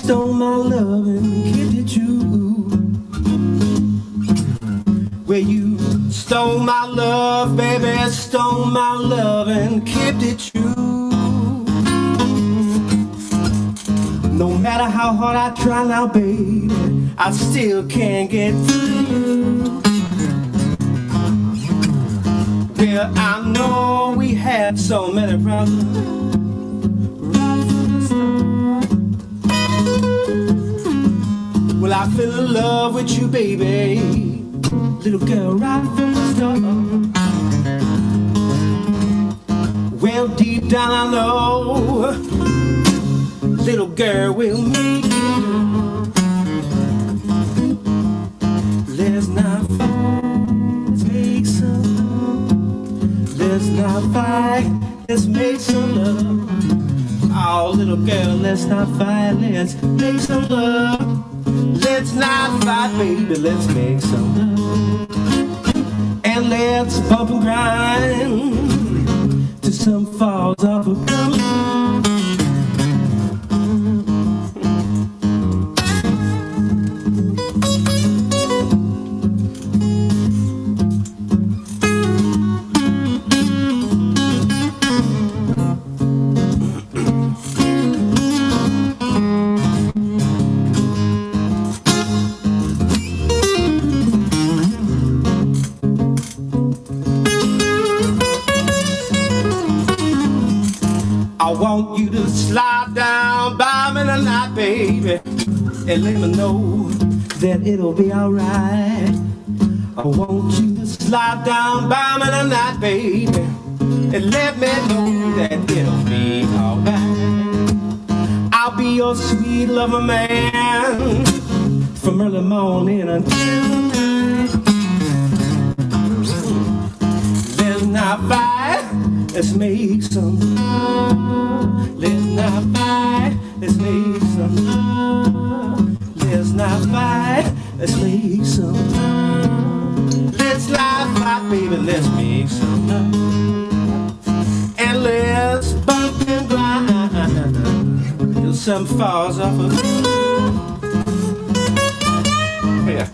stole my love and kept it true. Well, you stole my love, baby, stole my love and kept it true. No matter how hard I try now, baby, I still can't get through. Well, I know we had so many problems right from the start. Well, I fell in love with you, baby, little girl, right from the start. Well, deep down I know, little girl, we'll make it. Let's not fight, let's make some love. Let's not fight, let's make some love. Oh, little girl, let's not fight, let's make some love. Let's not fight, baby, let's make some love. And let's bump and grind till some falls off a cliff. I want you to slide down by me tonight, baby, and let me know that it'll be alright. I want you to slide down by me tonight, baby, and let me know that it'll be alright. I'll be your sweet lover man from early morning until night. Let's not fight, let's make some love. Let's not fight, let's make some love. Let's not fight, let's make some love. Let's not fight, baby, let's make some love. And let's bump and grind till something falls off of me. Yeah.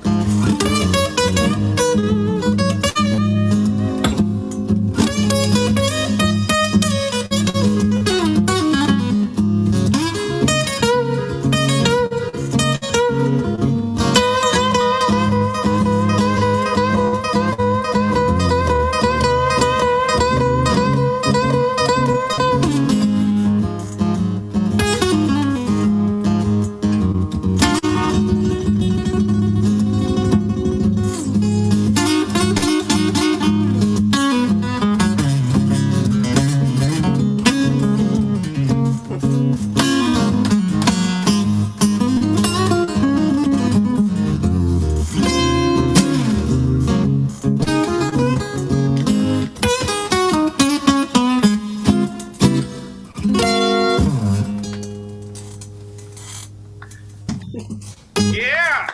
Yeah.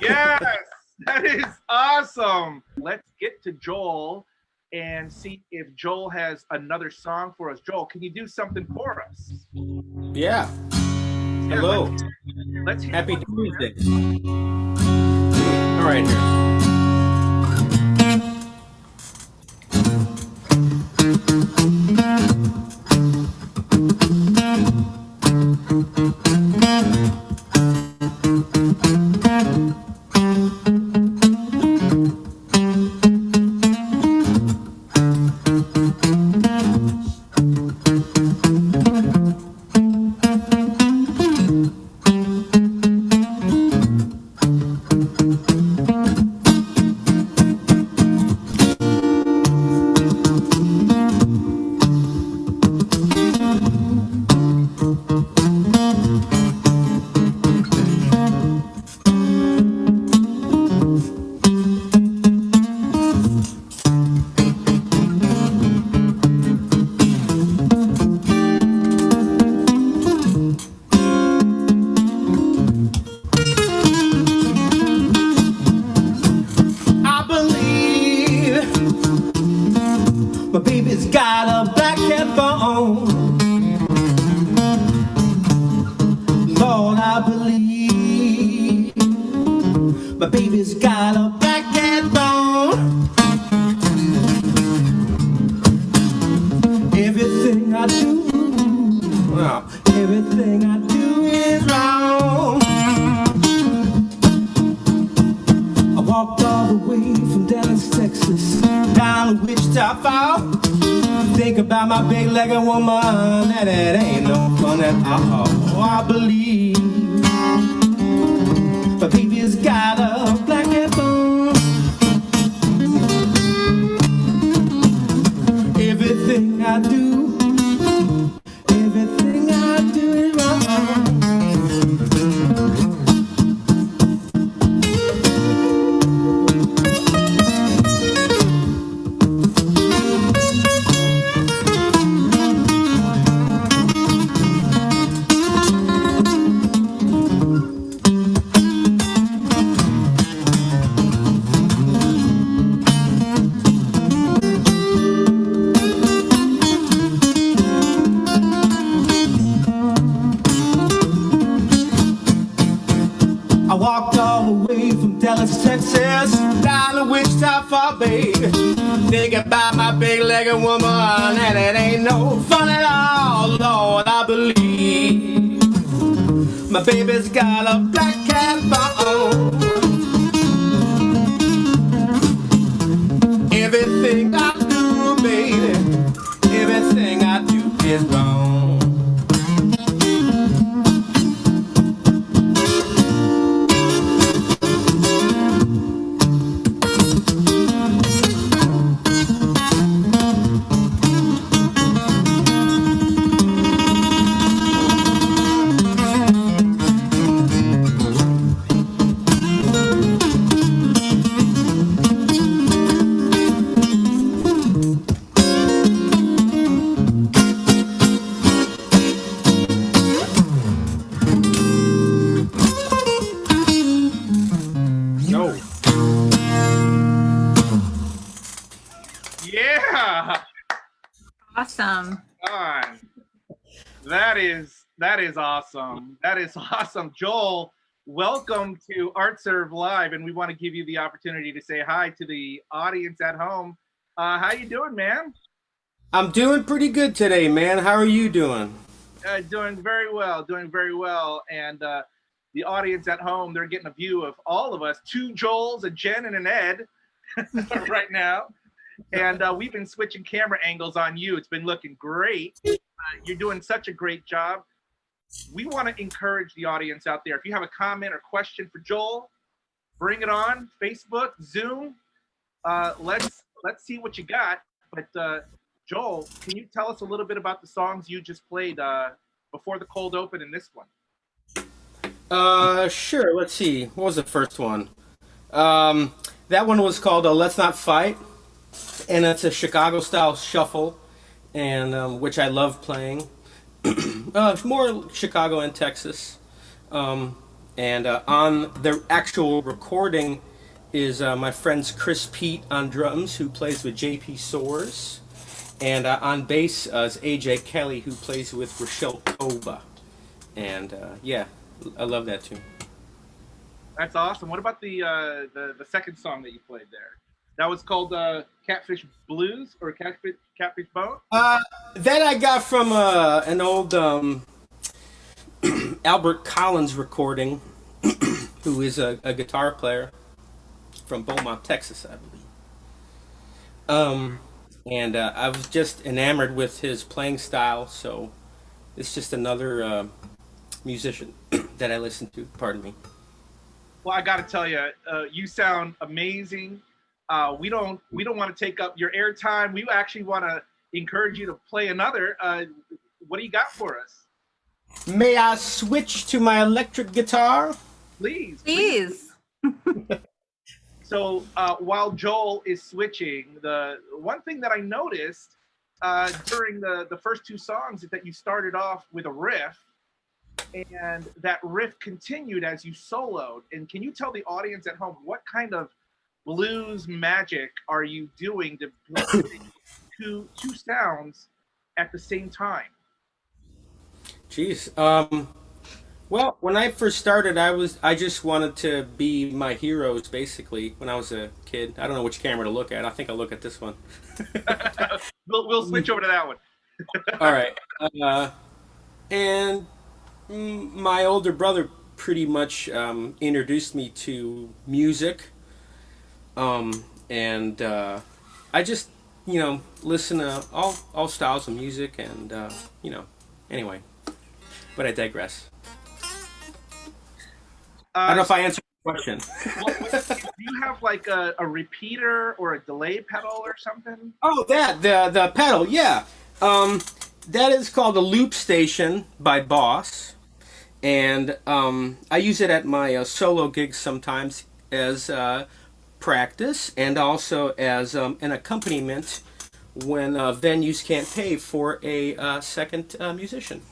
Yes, that is awesome. Let's get to Joel and see if Joel has another song for us. Joel, can you do something for us? Yeah. Hello. Let's hear Happy what- Tuesday. All right, here. My baby's got a black cat bone. top fall. Think about my big-legged woman, and it ain't no fun at all. Oh, I believe my baby's got a black cat bone. Everything I do is wrong. I walked all the way from Dallas, Texas, down to Wichita Fall, baby. Think about my big-legged woman, and it ain't no fun at all. Lord, I believe my baby's got a black cat bone. Everything I do, baby, everything I do is wrong. Yeah. Awesome. On. That is awesome. That is awesome. Joel, welcome to ArtServe Live, and we want to give you the opportunity to say hi to the audience at home. How you doing, man? I'm doing pretty good today, man. How are you doing? Doing very well, doing very well. And the audience at home, they're getting a view of all of us, two Joels, a Jen, and an Ed right now. And we've been switching camera angles on you. It's been looking great. You're doing such a great job. We want to encourage the audience out there. If you have a comment or question for Joel, bring it on. Facebook, Zoom. Let's see what you got. But Joel, can you tell us a little bit about the songs you just played before the cold open and this one? Sure. Let's see. What was the first one? That one was called "Let's Not Fight," and it's a Chicago-style shuffle, and which I love playing. More Chicago and Texas. And on the actual recording is my friends Chris Pete on drums, who plays with JP Soares, and on bass is AJ Kelly, who plays with Rochelle Toba. And yeah, I love that tune. That's awesome. What about the second song that you played there? That was called Catfish Blues or Catfish Bone? That I got from an old Albert Collins recording, who is a guitar player from Beaumont, Texas, I believe. And I was just enamored with his playing style, so it's just another musician that I listen to. Pardon me. Well, I got to tell you, you sound amazing. We don't want to take up your airtime. We actually want to encourage you to play another. What do you got for us? May I switch to my electric guitar? Please. Please. So while Joel is switching, the one thing that I noticed during the first two songs is that you started off with a riff, and that riff continued as you soloed. And can you tell the audience at home what kind of blues magic are you doing to blend two sounds at the same time? Jeez. Well, when I first started, I just wanted to be my heroes, basically, when I was a kid. I don't know which camera to look at. I think I'll look at this one. We'll switch over to that one. All right. And my older brother pretty much introduced me to music. And I just listen to all styles of music, and anyway. But I digress. I don't know if I answered the question. Do you have like a repeater or a delay pedal or something? Oh, that the pedal, yeah. That is called a loop station by Boss, and I use it at my solo gigs sometimes as practice, and also as an accompaniment when venues can't pay for a second musician.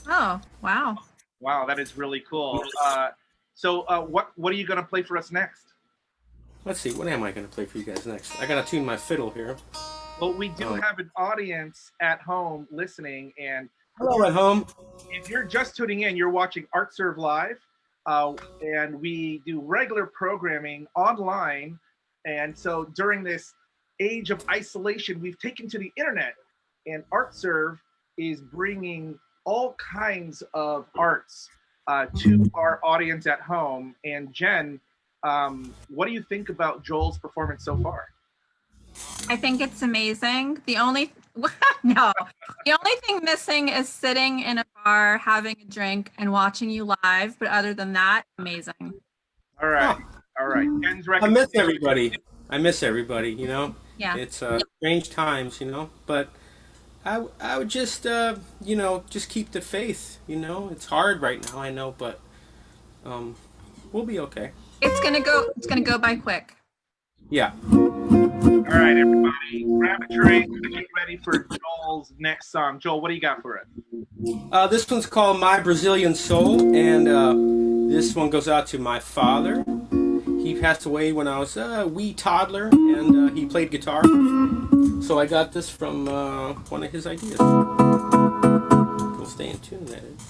Oh, wow. Wow, that is really cool. So what are you gonna play for us next? Let's see, what am I going to play for you guys next? I got to tune my fiddle here. Well, we do have an audience at home listening, and Hello at home. if you're just tuning in, you're watching ArtServe Live, and we do regular programming online. And so during this age of isolation, we've taken to the internet, and ArtServe is bringing all kinds of arts to our audience at home. And Jen, what do you think about Joel's performance so far? I think it's amazing. The only no, the only thing missing is sitting in a bar, having a drink, and watching you live. But other than that, amazing. All right, all right. Jen's I miss everybody. I miss everybody. Yeah. It's strange times. But I would just just keep the faith. It's hard right now. I know, but we'll be okay. It's gonna go by quick. Yeah. All right, everybody, grab a drink and get ready for Joel's next song. Joel, what do you got for us? This one's called My Brazilian Soul, and this one goes out to my father. He passed away when I was a wee toddler, and he played guitar. So I got this from one of his ideas. We'll stay in tune, that is.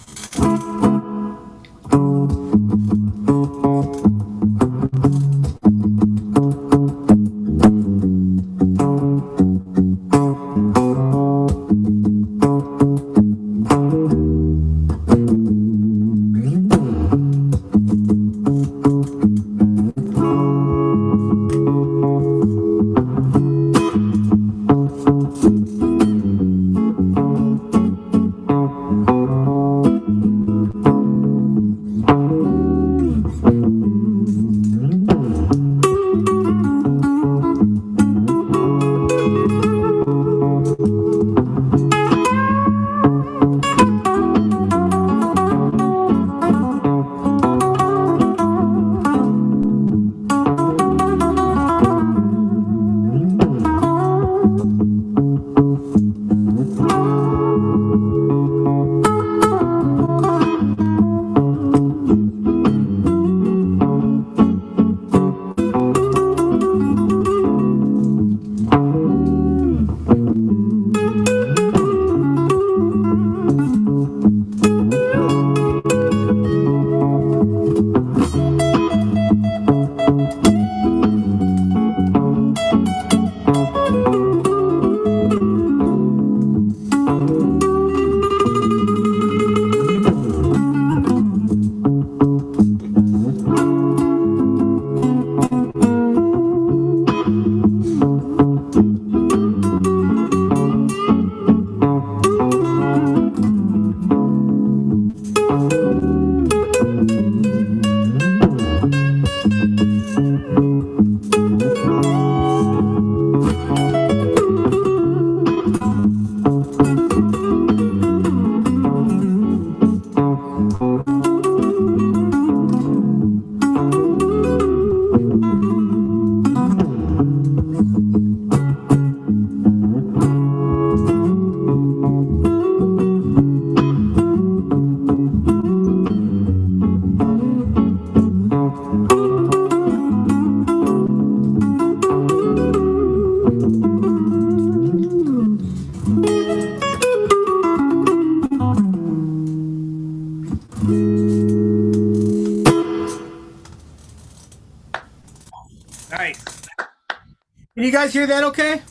Can you guys hear that okay?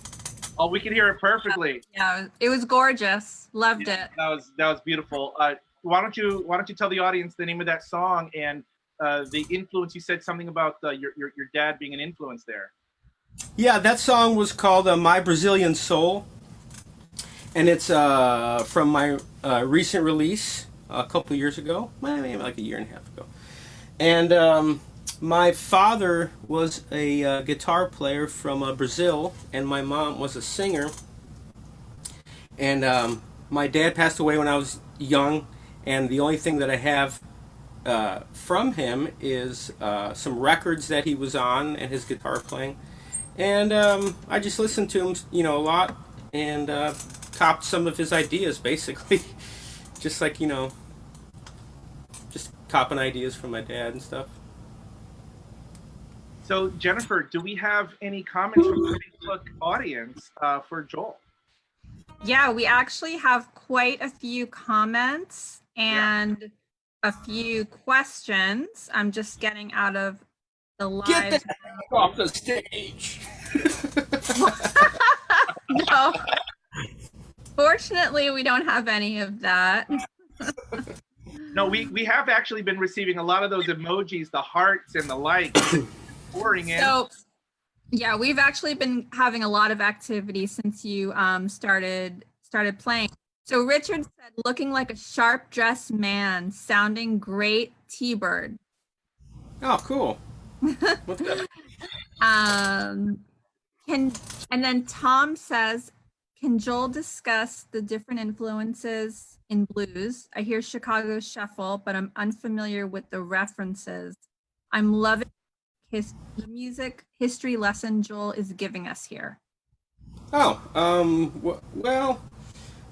Oh, we can hear it perfectly. Yeah, it was gorgeous. Loved it. That was beautiful. Why don't you tell the audience the name of that song and the influence? You said something about your dad being an influence there. Yeah, that song was called My Brazilian Soul, and it's from my recent release a couple years ago, maybe like a year and a half ago. And my father was a guitar player from Brazil, and my mom was a singer. And my dad passed away when I was young, and the only thing that I have from him is some records that he was on and his guitar playing. And I just listened to him, a lot, and copped some of his ideas, basically. Just like, just copping ideas from my dad and stuff. So, Jennifer, do we have any comments from the Facebook audience for Joel? Yeah, we actually have quite a few comments and a few questions. I'm just getting out of the live. Get the heck off the stage! No. Fortunately, we don't have any of that. No, we have actually been receiving a lot of those emojis, the hearts and the likes pouring in. So, yeah, we've actually been having a lot of activity since you started playing. So Richard said, looking like a sharp dressed man, sounding great, T-Bird. Oh, cool. What's that? And then Tom says, can Joel discuss the different influences in blues? I hear Chicago Shuffle, but I'm unfamiliar with the references. I'm loving the music history lesson Joel is giving us here. Oh,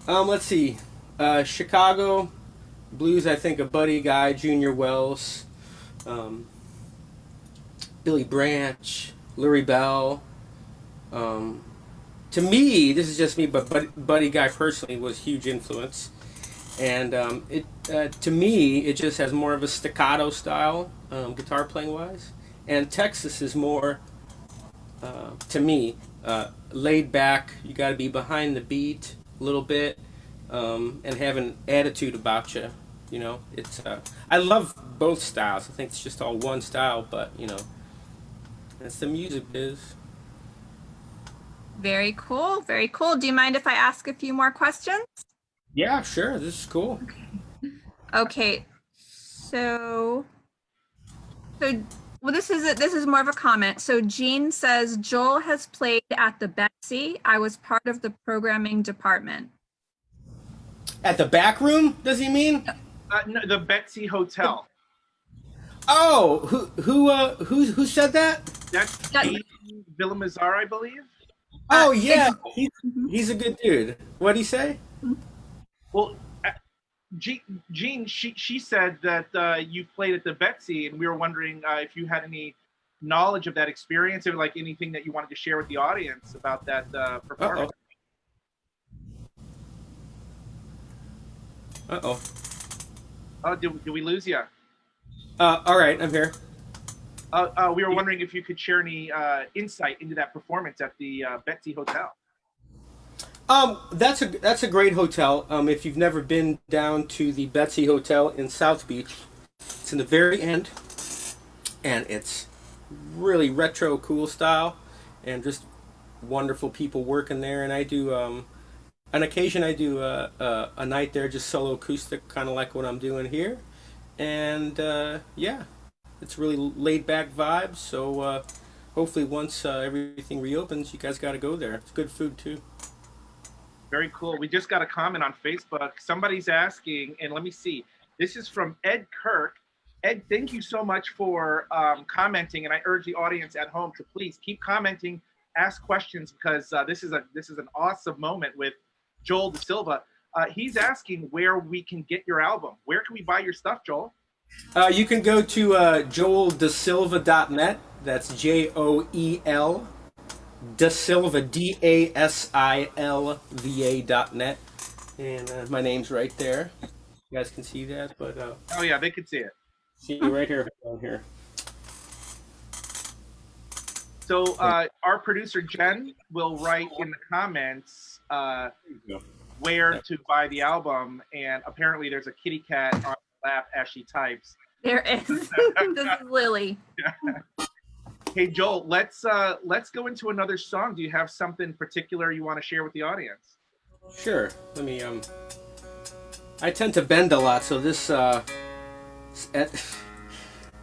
let's see. Chicago blues, I think, a Buddy Guy, Junior Wells, Billy Branch, Lurie Bell. To me, this is just me, but Buddy Guy personally was a huge influence. And to me, it just has more of a staccato style, guitar playing wise. And Texas is more, to me, laid back. You got to be behind the beat a little bit, and have an attitude about you. It's. I love both styles. I think it's just all one style, but that's the music biz. Very cool. Very cool. Do you mind if I ask a few more questions? Yeah, sure. This is cool. Okay. So well, this is more of a comment. So Jean says, Joel has played at the Betsy. I was part of the programming department. At the back room, does he mean? No, the Betsy Hotel. Oh, who said that? That's Gene Villamizar, I believe. Oh yeah, he's a good dude. What'd he say? Well, Jean, she said that you played at the Betsy, and we were wondering if you had any knowledge of that experience, or like anything that you wanted to share with the audience about that performance. Uh-oh. Oh, did we lose you? All right, I'm here. We were wondering if you could share any insight into that performance at the Betsy Hotel. That's a great hotel. If you've never been down to the Betsy Hotel in South Beach, it's in the very end, and it's really retro cool style, and just wonderful people working there. And I do, on occasion, I do a night there, just solo acoustic, kind of like what I'm doing here, and yeah, it's really laid back vibes. So hopefully, once everything reopens, you guys got to go there. It's good food too. Very cool. We just got a comment on Facebook. Somebody's asking, and let me see. This is from Ed Kirk. Ed, thank you so much for commenting, and I urge the audience at home to please keep commenting, ask questions, because this is an awesome moment with Joel Dasilva. He's asking where we can get your album. Where can we buy your stuff, Joel? You can go to joeldasilva.net. That's Joel Dasilva, DASILVA.net, and my name's right there. You guys can see that, but oh yeah, they can see it. see you right here, down here. So our producer Jen will write in the comments where to buy the album, and apparently there's a kitty cat on the lap as she types. There is. This is Lily. Hey Joel, let's go into another song. Do you have something particular you want to share with the audience? Sure. Let me I tend to bend a lot, so this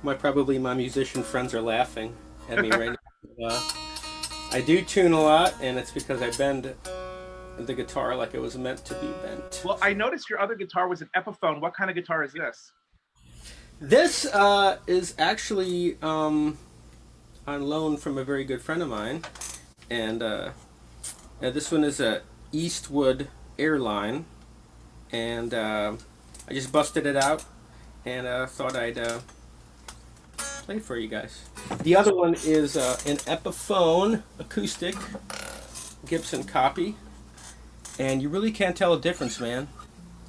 probably my musician friends are laughing at me right now. I do tune a lot, and it's because I bend the guitar like it was meant to be bent. Well, I noticed your other guitar was an Epiphone. What kind of guitar is this? This is actually on loan from a very good friend of mine, and this one is a Eastwood Airline, and I just busted it out, and thought I'd play it for you guys. The other one is an Epiphone acoustic Gibson copy, and you really can't tell a difference, man.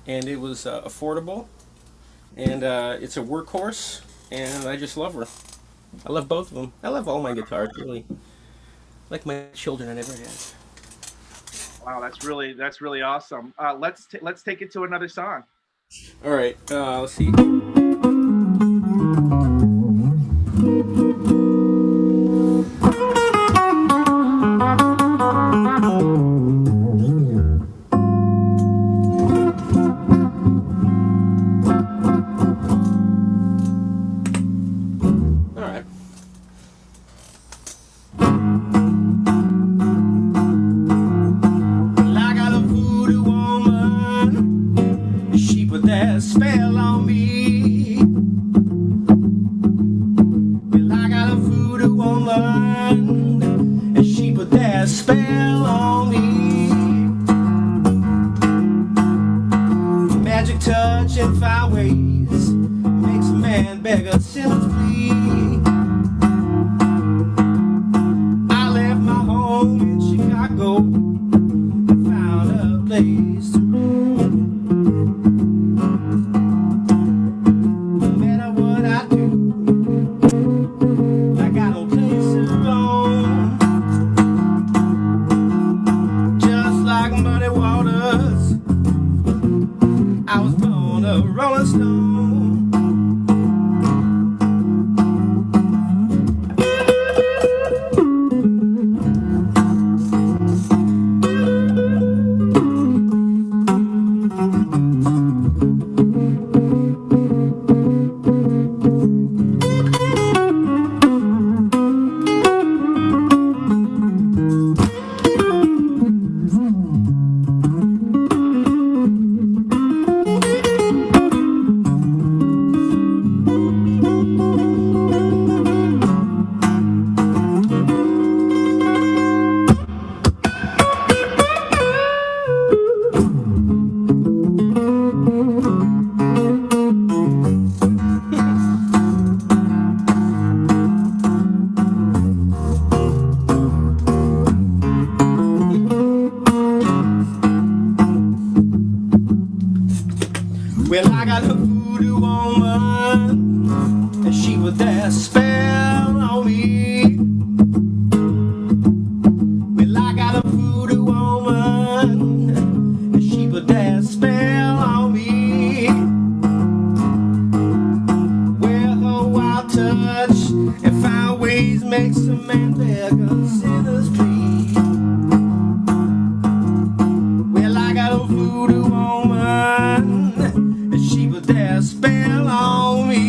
And it was affordable, and it's a workhorse, and I just love her. I love both of them. I love all my guitars, really. Like my children, I never had. Wow, that's really awesome. Let's take it to another song. All right, let's see. Spell on me. Well, I got a voodoo woman, and she put that spell on me. Magic touch and fine ways makes a man beg a sinner's plea. I left my home in Chicago and found a place to roam. Rolling Stone. Well, I got a voodoo woman, and she put that spell on me. Well, I got a voodoo woman, and she put that spell on me. Well, her wild touch and fine ways makes a man beg a sinner's plea. Well, I got a voodoo woman, she put that spell on me.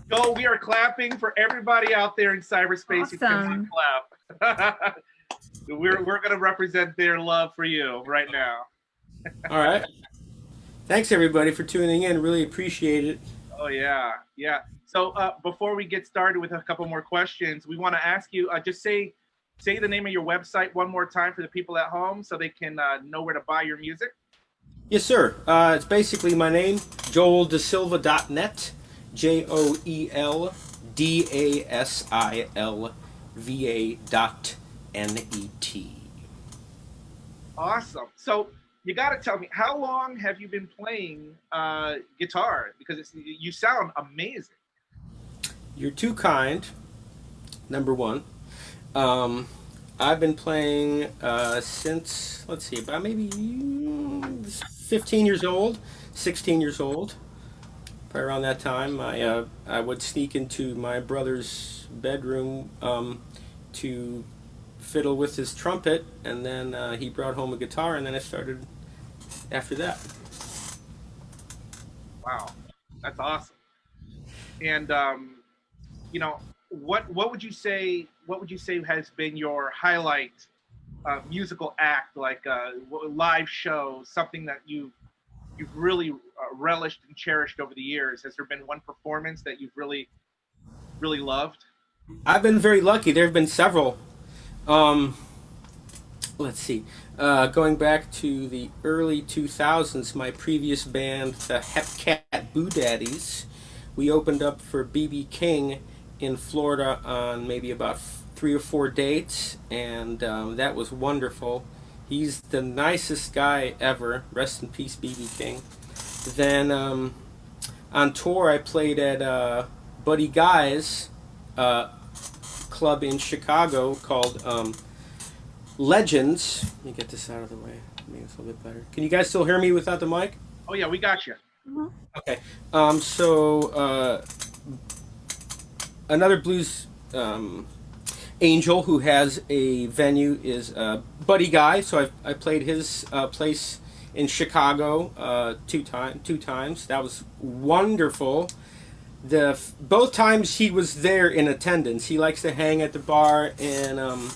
Joel, we are clapping for everybody out there in cyberspace who cannot clap. We're going to represent their love for you right now. All right. Thanks, everybody, for tuning in. Really appreciate it. Oh, yeah. Yeah. So before we get started with a couple more questions, we want to ask you, just say the name of your website one more time for the people at home so they can know where to buy your music. Yes, sir. It's basically my name, joeldasilva.net, JoelDasilva.net. Awesome. So you got to tell me, how long have you been playing guitar? Because you sound amazing. You're too kind, number one. I've been playing since, let's see, about maybe 15 years old, 16 years old. Probably around that time, I would sneak into my brother's bedroom to fiddle with his trumpet, and then he brought home a guitar, and then I started after that. Wow, that's awesome. And you know, what would you say has been your highlight musical act, like live show, something that you've really relished and cherished over the years? Has there been one performance that you've really loved? I've been very lucky. There have been several. Let's see. Going back to the early 2000s, my previous band, the Hepcat Boo Daddies, we opened up for B.B. King in Florida on maybe about 3 or 4 dates, and that was wonderful. He's the nicest guy ever. Rest in peace, B.B. King. Then on tour, I played at Buddy Guy's club in Chicago called Legends. Let me get this out of the way. Maybe it's a little bit better. Can you guys still hear me without the mic? Oh yeah, we got you. Mm-hmm. Okay. Another blues angel who has a venue is Buddy Guy. So I played his place in Chicago two times. That was wonderful. Both times he was there in attendance. He likes to hang at the bar and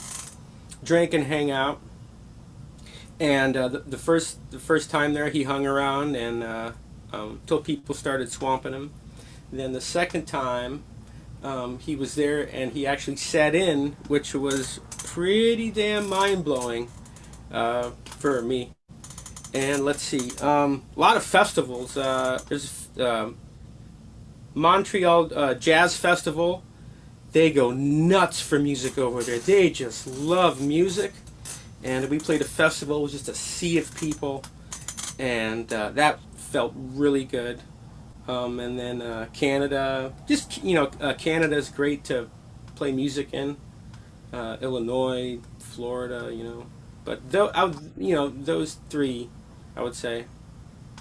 drink and hang out. And the first time there, he hung around and until people started swamping him. And then the second time, he was there and he actually sat in, which was pretty damn mind-blowing for me. And let's see, a lot of festivals. There's Montreal Jazz Festival. They go nuts for music over there. They just love music. And we played a festival with just a sea of people, and that felt really good. And then Canada, just Canada's great to play music in. Illinois, Florida, but those three, I would say.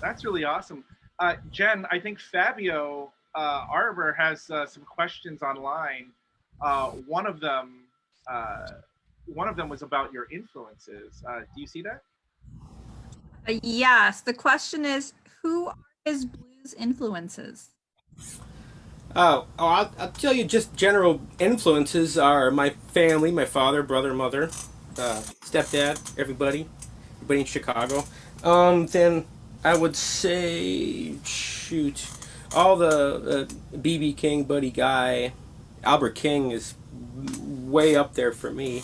That's really awesome. Jen, I think Fabio Arbor has some questions online. One of them was about your influences. Do you see that? Yes. The question is, who are his blues influences? I'll tell you, just general influences are my family, my father, brother, mother, stepdad, everybody in Chicago. Then I would say, all the B.B. King, Buddy Guy, Albert King is way up there for me.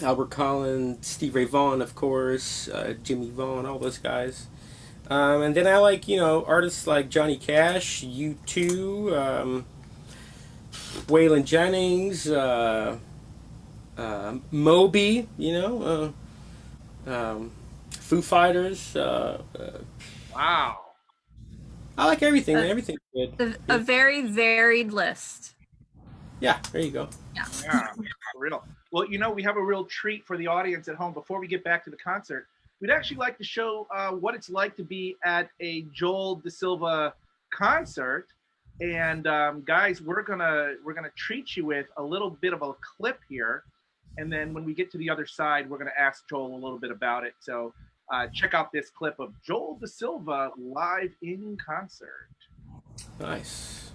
Albert Collins, Steve Ray Vaughan, of course, Jimmy Vaughan, all those guys. And then I like, artists like Johnny Cash, U2, Waylon Jennings, Moby, Foo Fighters. Wow. I like everything. Everything's good. A very varied list. Yeah, there you go. Yeah. Yeah, for real. Well, we have a real treat for the audience at home. Before we get back to the concert, we'd actually like to show what it's like to be at a Joel Dasilva concert. And guys, we're gonna treat you with a little bit of a clip here, and then when we get to the other side, we're gonna ask Joel a little bit about it. So check out this clip of Joel Dasilva live in concert. Nice.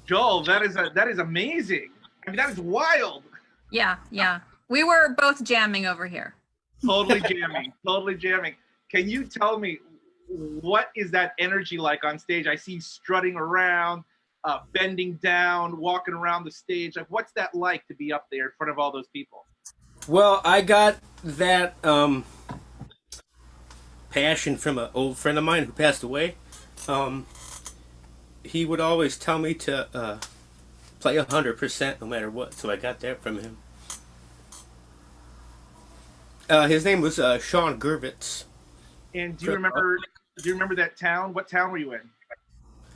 Joel, that is amazing. I mean, that is wild. Yeah, yeah. We were both jamming over here. Totally jamming. Totally jamming. Can you tell me what is that energy like on stage? I see strutting around, bending down, walking around the stage. Like, what's that like to be up there in front of all those people? Well, I got that passion from an old friend of mine who passed away. He would always tell me to play 100% no matter what, so I got that from him. His name was Sean Gervitz. And do you remember that town? What town were you in?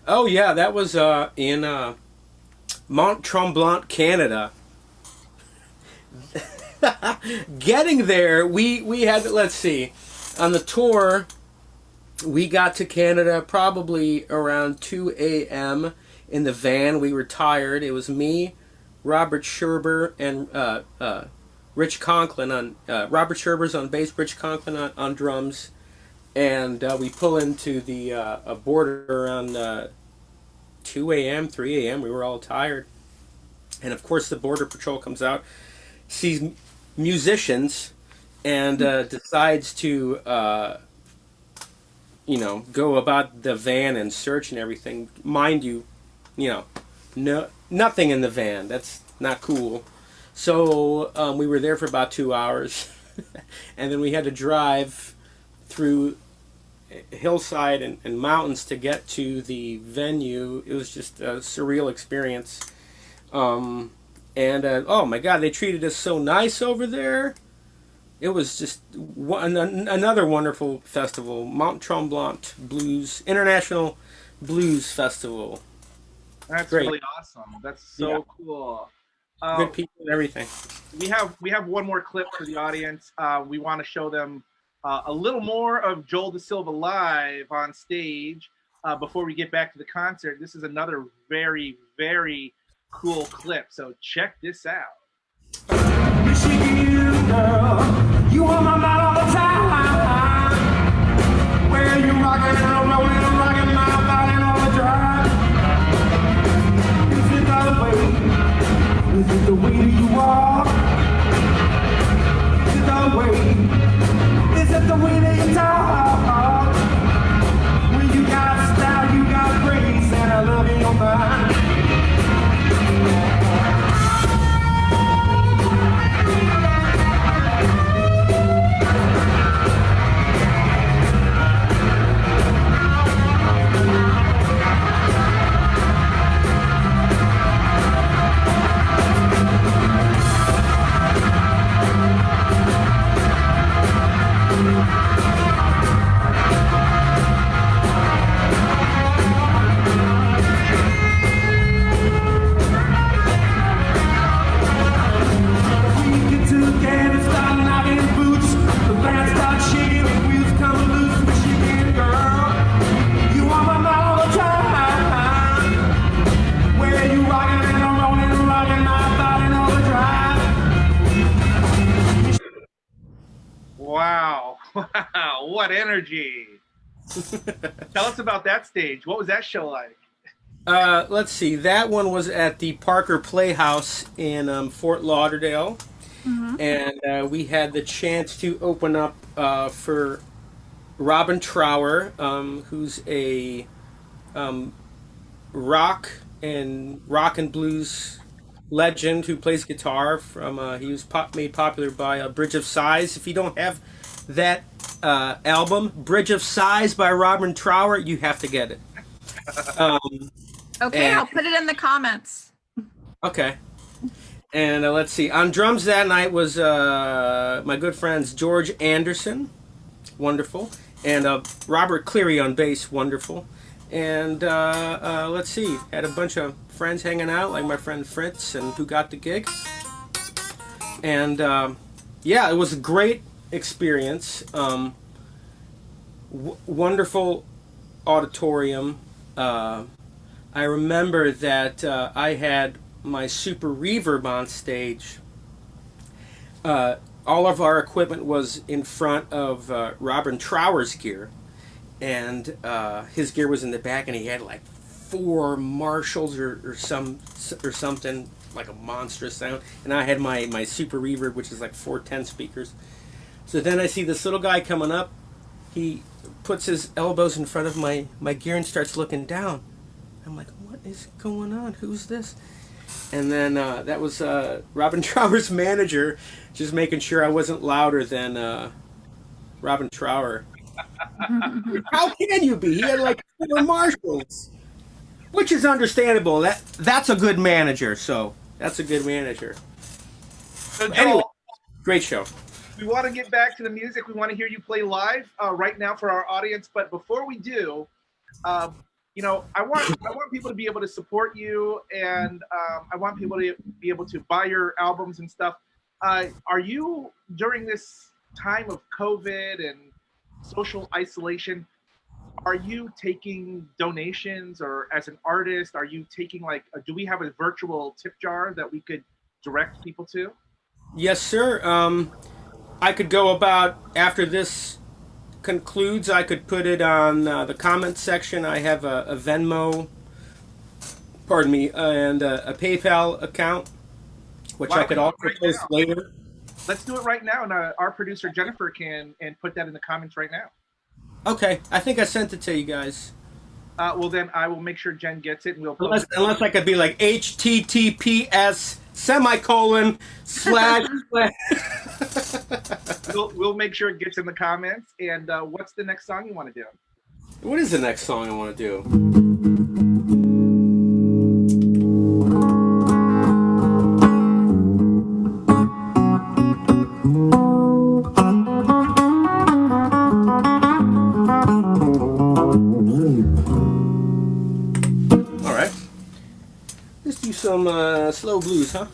Oh yeah, that was in Mont Tremblant, Canada. Getting there, we had, let's see, on the tour, we got to Canada probably around 2 a.m. in the van. We were tired. It was me, Robert Scherber, and Rich Conklin on Robert Scherber's on bass, Rich Conklin on drums, and we pull into the border around 2 a.m., 3 a.m. We were all tired, and of course the border patrol comes out, sees musicians, and decides to go about the van and search and everything. Mind you, no nothing in the van. That's not cool. So we were there for about 2 hours, and then we had to drive through hillside and mountains to get to the venue. It was just a surreal experience. Oh my God, they treated us so nice over there. It was just another wonderful festival, Mont Tremblant Blues International Blues Festival. That's Great. Really awesome. That's so cool. Good people and everything. We have one more clip for the audience. We want to show them a little more of Joel Dasilva live on stage before we get back to the concert. This is another very, very cool clip. So check this out. You on my mind all the time. Where you rockin' and rollin' and rockin' my body all the time. Is it the way? Is it the way that you walk? Is it the way? Is it the way that you talk? When you got style, you got grace, and I love in your mind. Wow. Wow. What energy. Tell us about that stage. What was that show like? Let's see. That one was at the Parker Playhouse in Fort Lauderdale. Mm-hmm. And we had the chance to open up for Robin Trower, who's a rock and blues legend who plays guitar. He was made popular by Bridge of Sighs. If you don't have that album, Bridge of Sighs by Robin Trower, you have to get it. Okay, I'll put it in the comments. Okay. And let's see. On drums that night was my good friends George Anderson, wonderful, and Robert Cleary on bass, wonderful. And let's see, had a bunch of friends hanging out, like my friend Fritz, and who got the gig. And yeah, it was a great experience. Wonderful auditorium. I remember that I had my Super Reverb on stage. All of our equipment was in front of Robin Trower's gear, and his gear was in the back, and he had like 4 Marshalls or something, like a monstrous sound. And I had my super reverb, which is like 410 speakers. So then I see this little guy coming up. He puts his elbows in front of my gear and starts looking down. I'm like, what is going on? Who's this? And then that was Robin Trower's manager, just making sure I wasn't louder than Robin Trower. How can you be? He had like 4 Marshalls, which is understandable. That's a good manager. So that's a good manager. So Joel, anyway, great show. We want to get back to the music. We want to hear you play live right now for our audience. But before we do, you know, I want people to be able to support you, and I want people to be able to buy your albums and stuff. Are you, during this time of COVID and social isolation, are you taking donations, or as an artist, are you taking do we have a virtual tip jar that we could direct people to? Yes, sir. I could go about, after this concludes, I could put it on the comments section. I have a Venmo, and a PayPal account, which I could also post later. Let's do it right now, and our producer Jennifer can put that in the comments right now. Okay, I think I sent it to you guys. Well, then I will make sure Jen gets it, and we'll post unless I could be like HTTPS // We'll make sure it gets in the comments. And what's the next song you want to do? What is the next song I want to do? All right. Let's do some slow blues, huh?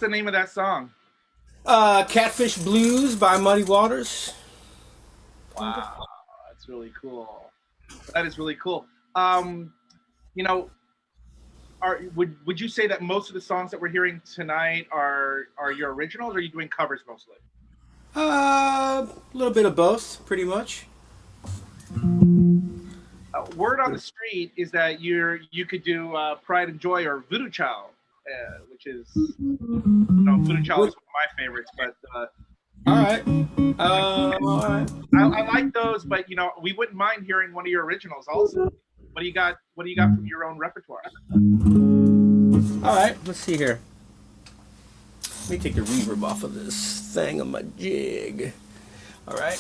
the name of that song. Catfish Blues by Muddy Waters. Wow, that's really cool. That is really cool. You know, would you say that most of the songs that we're hearing tonight are your originals, or are you doing covers mostly? A little bit of both, pretty much. Word on the street is that you could do Pride and Joy or Voodoo Child, which is, Voodoo Child is one of my favorites. But all right, all right. I like those, but we wouldn't mind hearing one of your originals also. What do you got? What do you got from your own repertoire? All right, let's see here. Let me take the reverb off of this thing on my jig. All right.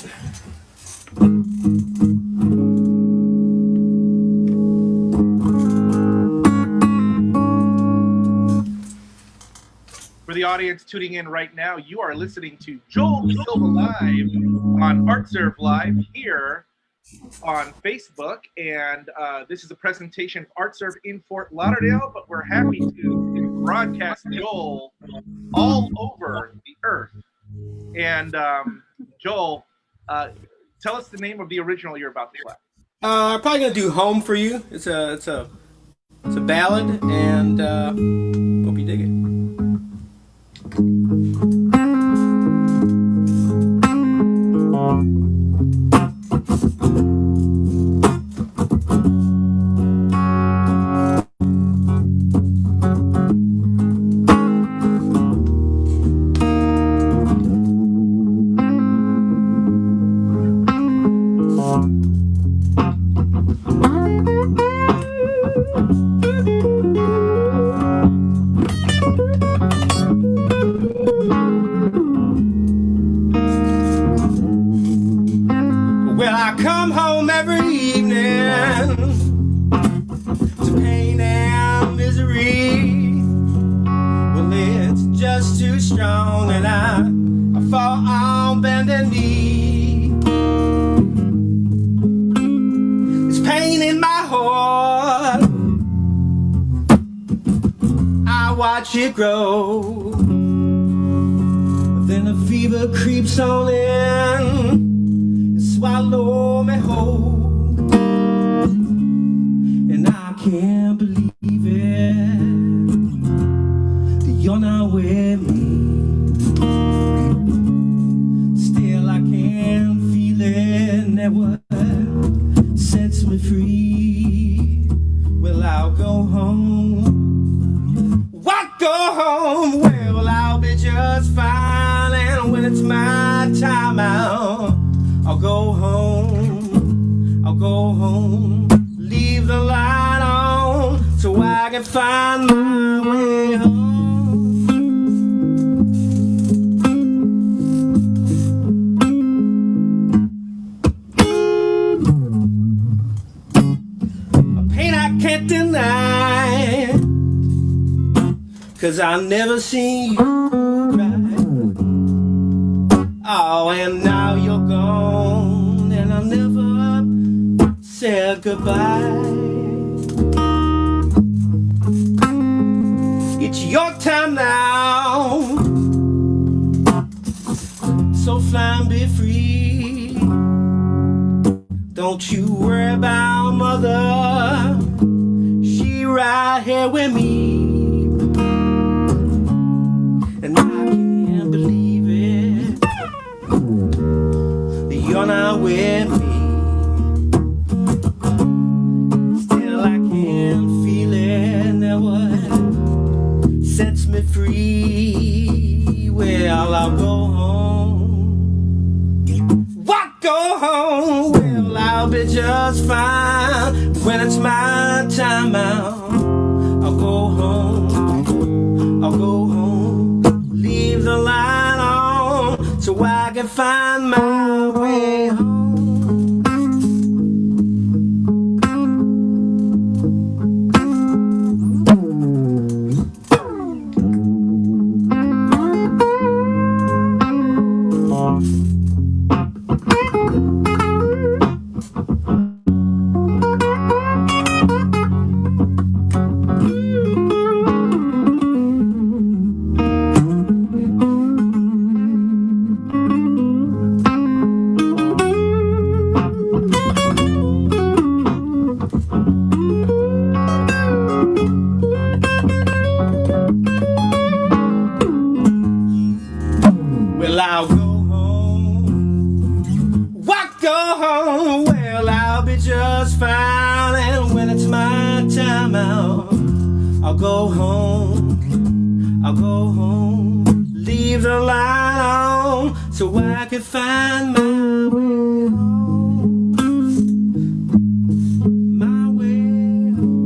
For the audience tuning in right now, you are listening to Joel Dasilva Live on ArtServe Live here on Facebook, and this is a presentation of ArtServe in Fort Lauderdale, but we're happy to broadcast Joel all over the earth. And Joel, tell us the name of the original you're about to play. I'm probably gonna do "Home for You." It's a ballad, and hope you dig it. Well, I come home every evening to pain and misery. Well, it's just too strong, and I fall on bended knee. It's pain in my heart, I watch it grow. Then the fever creeps on in, swallow me whole, and I can't believe it, that you're not with me. Still I can feel it, that what sets me free. Well, I'll go home. What, go home? Well, I'll be just fine, and when it's my time out, I'll go home, leave the light on, so I can find my way home. A pain I can't deny, 'cause I never seen you cry. Oh, and now you're gone, and I never said goodbye. It's your time now, so fly and be free. Don't you worry about mother, she right here with me. And I can't believe it, that you're not with me. Still I can feel it, that what sets me free. Well, I'll go home. What, go home? Well, I'll be just fine when it's my time out. I'll go home, I'll go home, leave the light on, so I can find my way home. I'll go home. Walk go home. Well, I'll be just fine. And when it's my time out, I'll go home. I'll go home. Leave the light on so I can find my way home. My way home.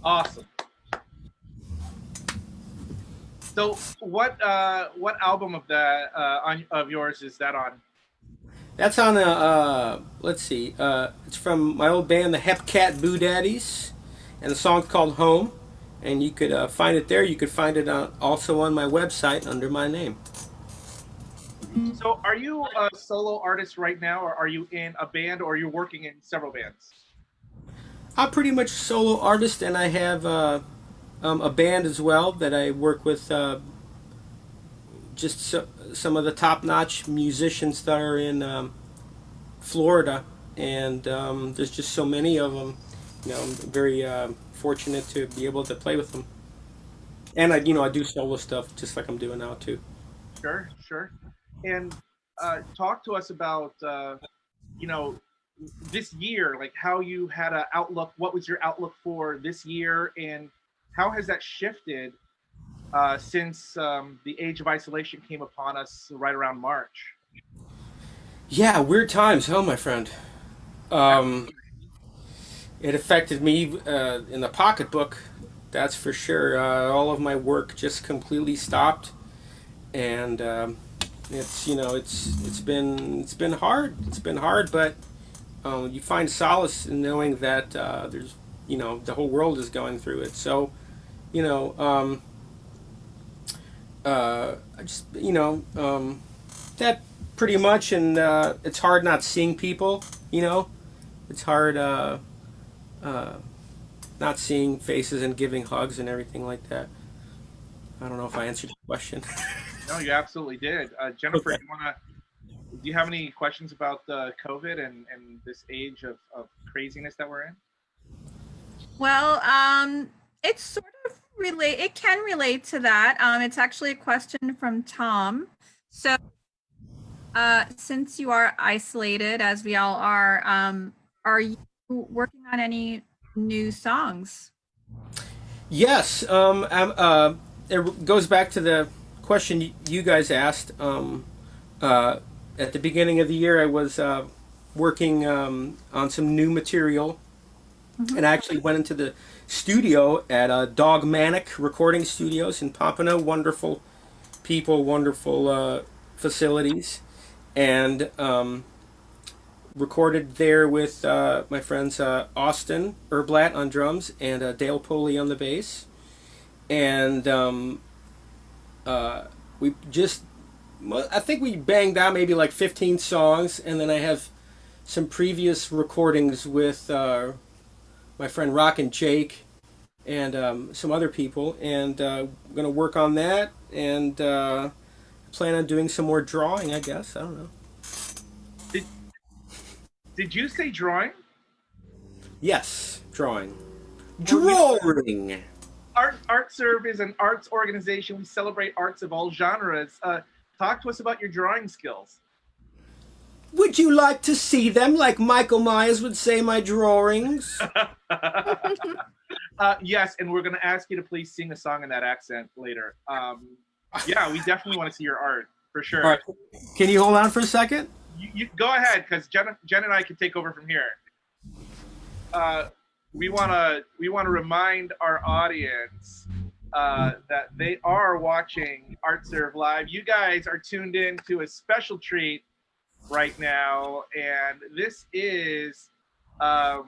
Awesome. So what album of that of yours is that on? That's on let's see, it's from my old band, the Hepcat Boo Daddies, and the song's called Home, and you could find it there. You could find it also on my website under my name. So are you a solo artist right now, or are you in a band, or are you working in several bands? I'm pretty much a solo artist, and I have a band as well that I work with, some of the top-notch musicians that are in Florida, and there's just so many of them. I'm very fortunate to be able to play with them, and I do solo stuff just like I'm doing now too. Sure, sure. And talk to us about this year, like how you had an outlook. What was your outlook for this year, and how has that shifted since the age of isolation came upon us right around March? Yeah, weird times, huh, my friend? It affected me in the pocketbook, that's for sure. All of my work just completely stopped, and it's been hard. It's been hard, but you find solace in knowing that there's the whole world is going through it. So I just that pretty much, and it's hard not seeing people. It's hard not seeing faces and giving hugs and everything like that. I don't know if I answered your question. No, you absolutely did. Jennifer, Okay. do you have any questions about COVID and this age of craziness that we're in? Well, it's sort of it can relate to that. It's actually a question from Tom. So, since you are isolated, as we all are you working on any new songs? Yes, it goes back to the question you guys asked. At the beginning of the year, I was working on some new material, and I actually went into the studio at Dogmanic Recording Studios in Pompano. Wonderful people, wonderful facilities, and recorded there with my friends Austin Erblatt on drums and Dale Poley on the bass. And we just, I think we banged out maybe like 15 songs, and then I have some previous recordings with my friend Rock and Jake and some other people, and I'm going to work on that, and plan on doing some more drawing, I guess. I don't know. Did you say drawing? Yes, drawing. Well, Drawing! ArtServe is an arts organization. We celebrate arts of all genres. Talk to us about your drawing skills. Would you like to see them, like Michael Myers would say, my drawings? Yes, and we're going to ask you to please sing a song in that accent later. Yeah, we definitely want to see your art, for sure. All right. Can you hold on for a second? You go ahead, because Jen and I can take over from here. We want to remind our audience that they are watching ArtServe Live. You guys are tuned in to a special treat right now, and this is our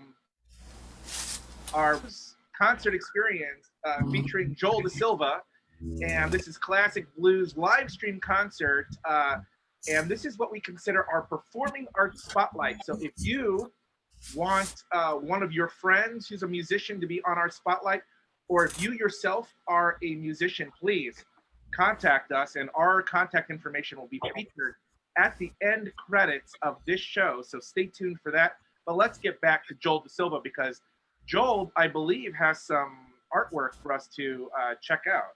concert experience featuring Joel Dasilva, and this is Classic Blues live stream concert, and this is what we consider our performing arts spotlight. So if you want one of your friends who's a musician to be on our spotlight, or if you yourself are a musician, please contact us, and our contact information will be featured at the end credits of this show. So stay tuned for that. But let's get back to Joel Dasilva, because Joel, I believe, has some artwork for us to check out.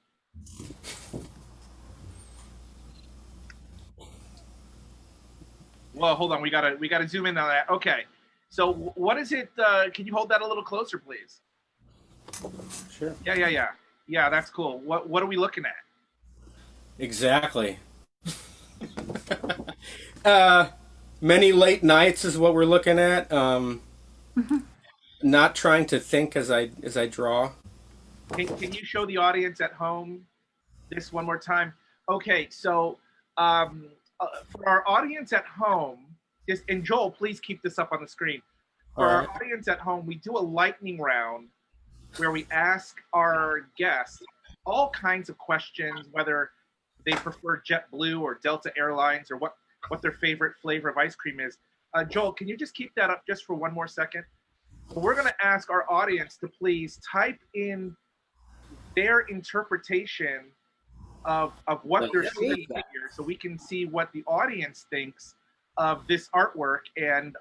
Well, hold on. We gotta zoom in on that. Okay. So what is it? Can you hold that a little closer, please? Sure. Yeah. Yeah, that's cool. What are we looking at? Exactly. Many late nights is what we're looking at. Not trying to think as I draw. Can you show the audience at home this one more time? Okay, so for our audience at home, and Joel, please keep this up on the screen. For All our right. audience at home, we do a lightning round where we ask our guests all kinds of questions, whether they prefer JetBlue or Delta Airlines, or what their favorite flavor of ice cream is. Joel, can you just keep that up just for one more second? So we're going to ask our audience to please type in their interpretation of what they're seeing here, so we can see what the audience thinks of this artwork, and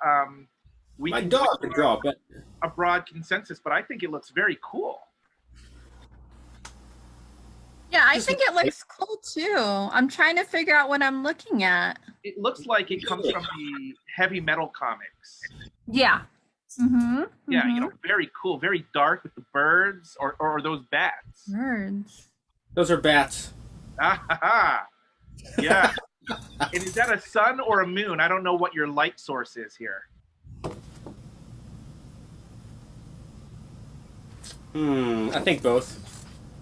we My can dog can draw better. a broad consensus. But I think it looks very cool. Yeah, I think it looks cool too. I'm trying to figure out what I'm looking at. It looks like it comes from the heavy metal comics. Yeah. Mm-hmm. Yeah, you know, very cool, very dark with the birds, or those bats. Birds. Those are bats. Ah, ha, ha. Yeah. And is that a sun or a moon? I don't know what your light source is here. I think both.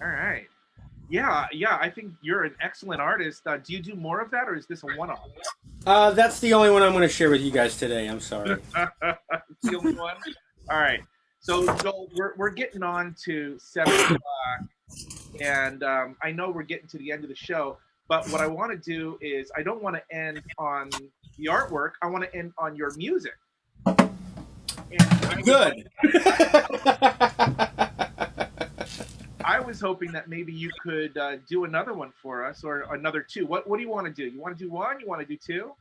All right. Yeah, I think you're an excellent artist. Do you do more of that, or is this a one-off? That's the only one I'm going to share with you guys today. I'm sorry. It's the only one? All right. So, Joel, we're getting on to 7 o'clock, and I know we're getting to the end of the show, but what I want to do is, I don't want to end on the artwork. I want to end on your music. And Good. I was hoping that maybe you could do another one for us, or another two. What do you want to do? You want to do one? You want to do two?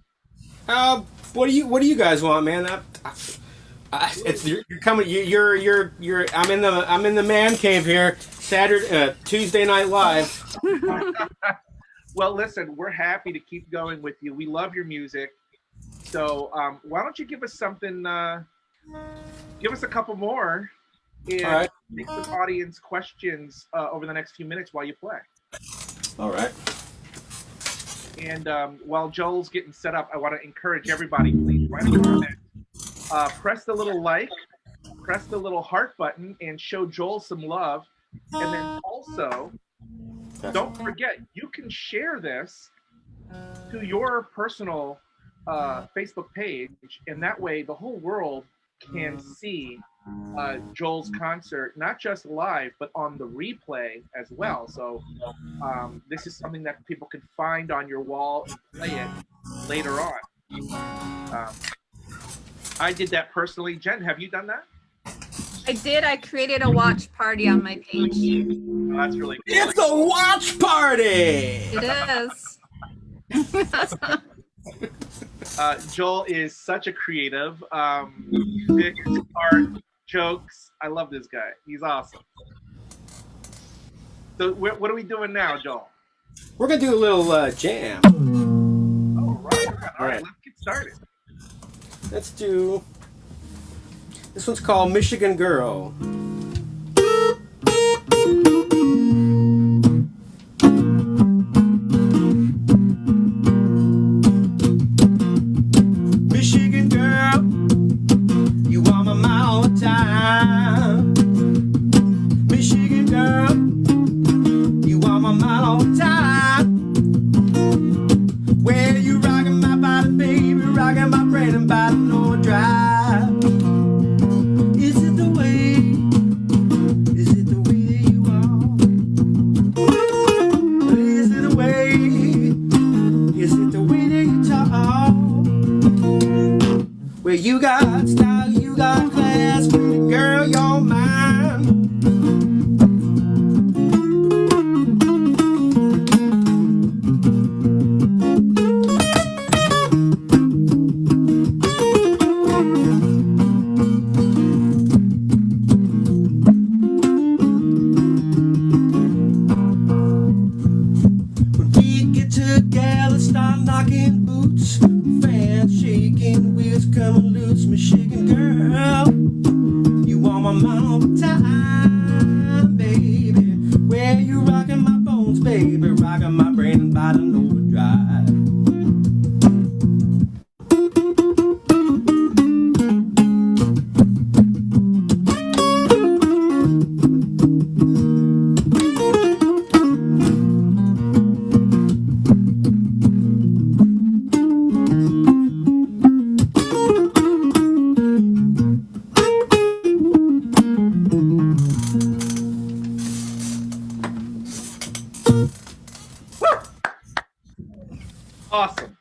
What do you guys want, man? You're coming. You're. I'm in the man cave here. Tuesday Night Live. Well, listen, we're happy to keep going with you. We love your music. So why don't you give us something? Give us a couple more. And All right. take some audience questions over the next few minutes while you play. All right. And while Joel's getting set up, I want to encourage everybody, please write a comment, press the little like, press the little heart button, and show Joel some love. And then also, don't forget, you can share this to your personal Facebook page, and that way the whole world can see Joel's concert, not just live, but on the replay as well. So this is something that people can find on your wall and play it later on. I did that personally. Jen, have you done that? I did. I created a watch party on my page. Oh, that's really cool. It's a watch party. It is. Joel is such a creative. Music, art, jokes. I love this guy. He's awesome. So what are we doing now, Joel? We're gonna do a little jam. All right. All right. Let's get started. Let's do. This one's called Michigan Girl. Michigan girl, you are my man all the time. Michigan girl, you are my man all the time. Well, you rockin' my body, baby, rockin' my brain and body, no drive. Is it the way that you are? Is it the way? Is it the way that you talk? Well, you got style, you got class, pretty girl, you're mine. in boots, fans shaking, wheels coming loose, Michigan girl. You want my mind all the time, baby. Where you rocking my bones, baby, rocking my brain and body overdrive. Awesome.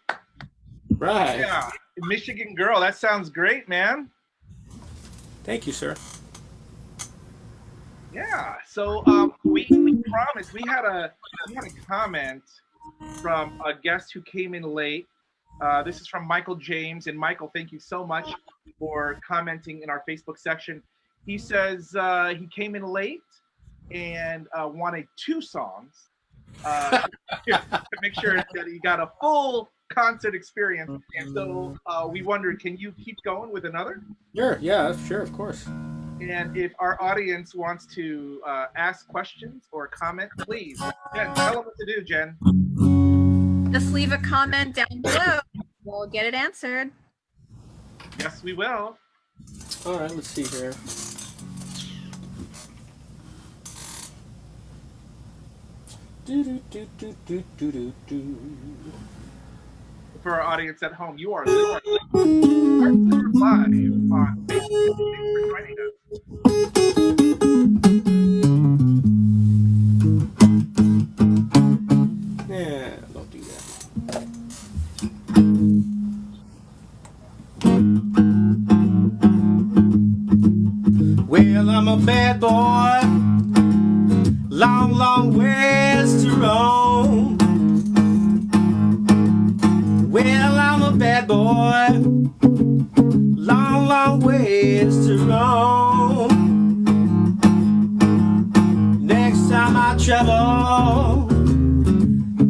Right. Yeah. Michigan Girl. That sounds great, man. Thank you, sir. Yeah. So we promised we had a comment from a guest who came in late. This is from Michael James, and Michael, thank you so much for commenting in our Facebook section. He says he came in late and wanted 2 songs to make sure that he got a full concert experience. And so we wondered, can you keep going with another? Sure. Yeah. Sure. Of course. And if our audience wants to ask questions or comment, please. Jen, tell them what to do, Jen. Just leave a comment down below. We'll get it answered. Yes, we will. All right. Let's see here. For our audience at home, you are listening live on Facebook. Thanks for joining us. Yeah, don't do that. Well, I'm a bad boy, long, long ways to roam. Well, I'm a bad boy, long, long ways to roam. Next time I travel,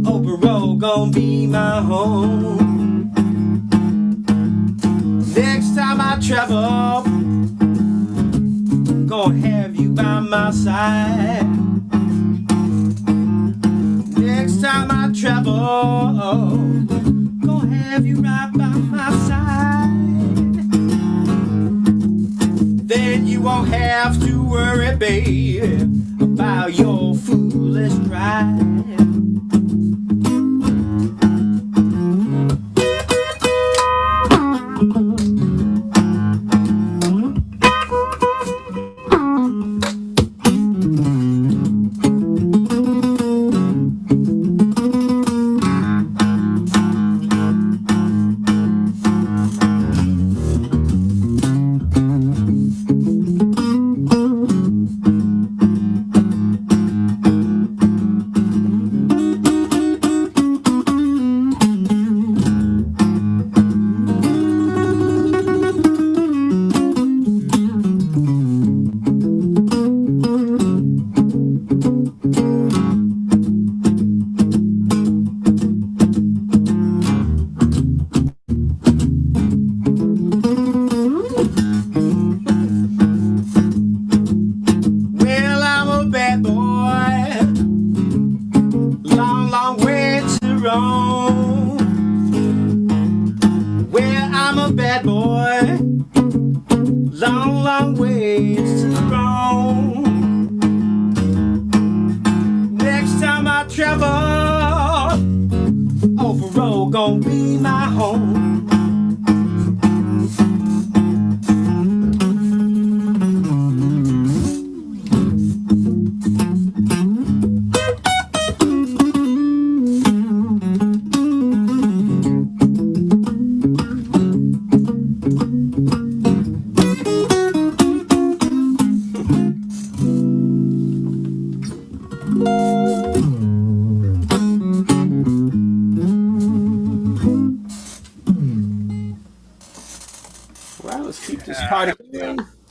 open road gon' be my home. Next time I travel, gonna have you by my side. Next time I travel, gonna have you right by my side. Then you won't have to worry, baby, about your foolish pride.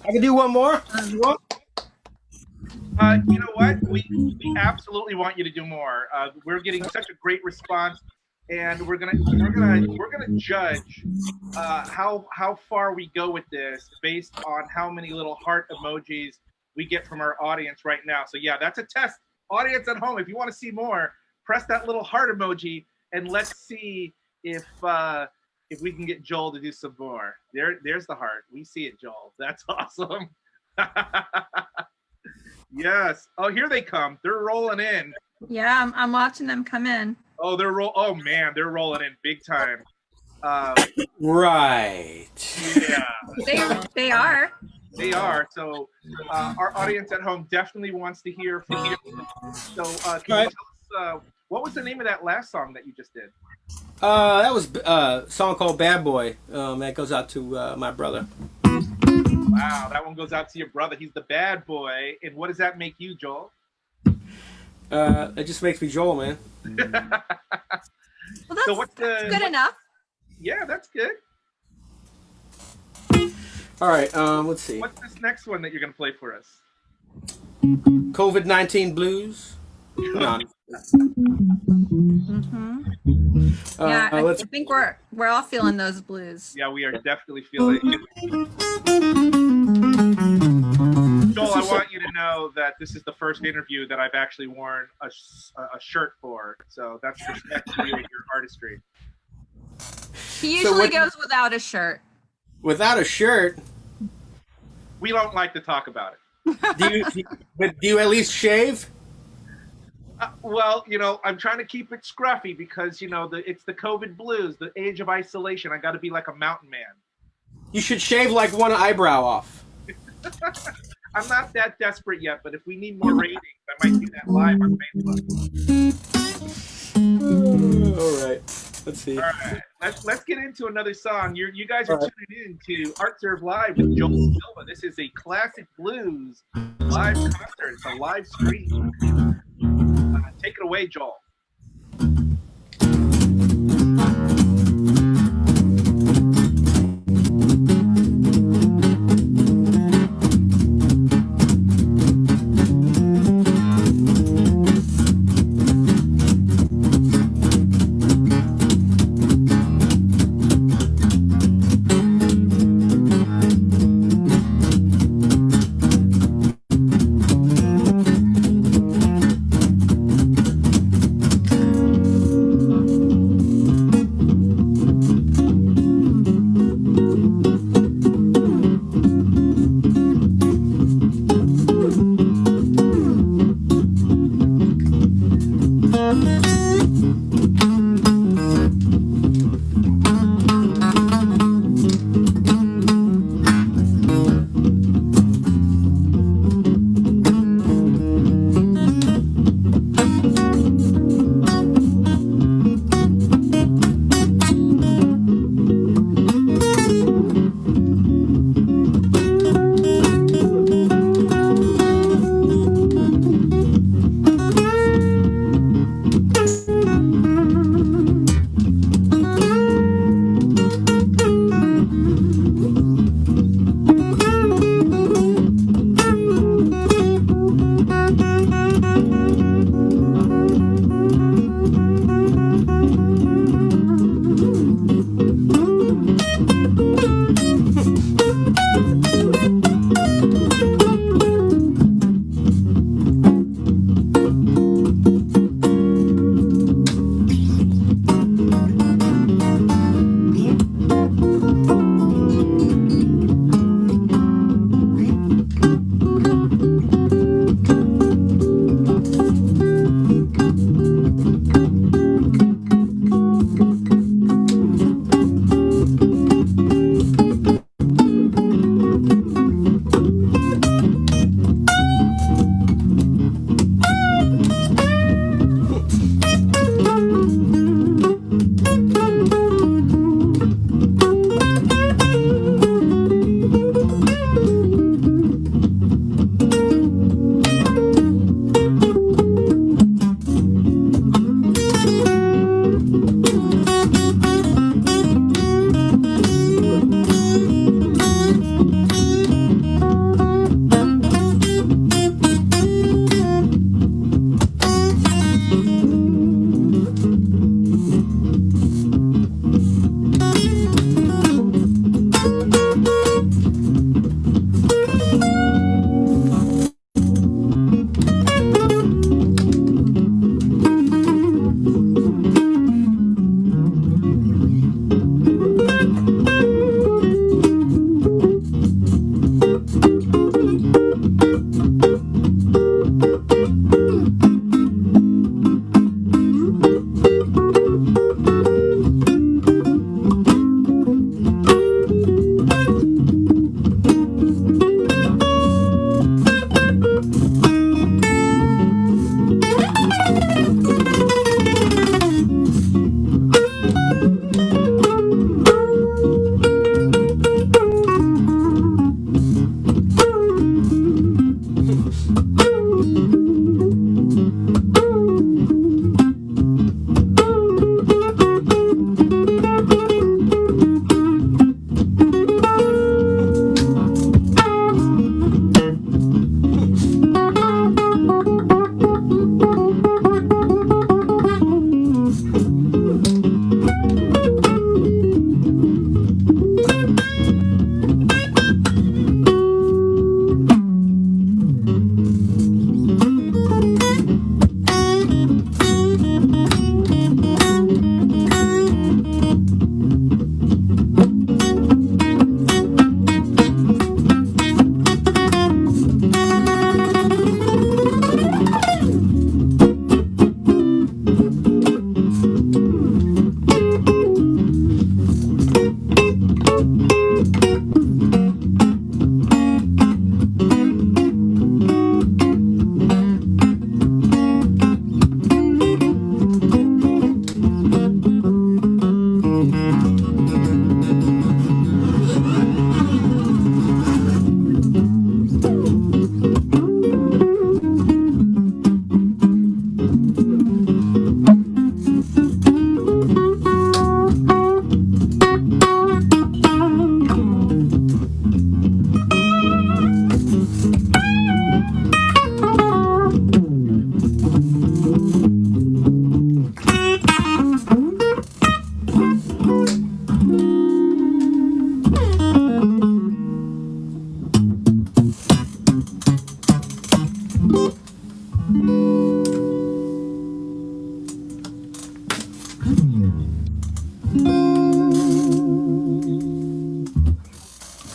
I can do one more. You know what? We absolutely want you to do more. We're getting such a great response and we're gonna judge how far we go with this based on how many little heart emojis we get from our audience right now. So yeah, that's a test. Audience at home, if you want to see more, press that little heart emoji, and let's see if we can get Joel to do some more. There's the heart. We see it, Joel. That's awesome. Yes. Oh, here they come. They're rolling in. Yeah, I'm watching them come in. Oh, oh man, they're rolling in big time. Right. Yeah. They are. They are. So our audience at home definitely wants to hear from you. So can you tell us what was the name of that last song that you just did? That was a song called Bad Boy. That goes out to my brother. Wow, that one goes out to your brother. He's the bad boy. And what does that make you, Joel? It just makes me Joel, man. Well, that's good enough. Yeah, that's good. All right, let's see. What's this next one that you're going to play for us? COVID-19 Blues. No. Yeah, I think we're all feeling those blues. Yeah, we are definitely feeling it. Joel, I want you to know that this is the first interview that I've actually worn a shirt for. So that's respect to you and your artistry. He usually goes without a shirt. Without a shirt? We don't like to talk about it. Do you at least shave? Well, I'm trying to keep it scruffy because, it's the COVID blues, the age of isolation. I got to be like a mountain man. You should shave like one eyebrow off. I'm not that desperate yet, but if we need more ratings, I might do that live on Facebook. All right. Let's see. All right. Let's get into another song. You guys are tuning in to ArtServe Live with Joel Dasilva. This is a classic blues live concert. It's a live stream. Take it away, Joel.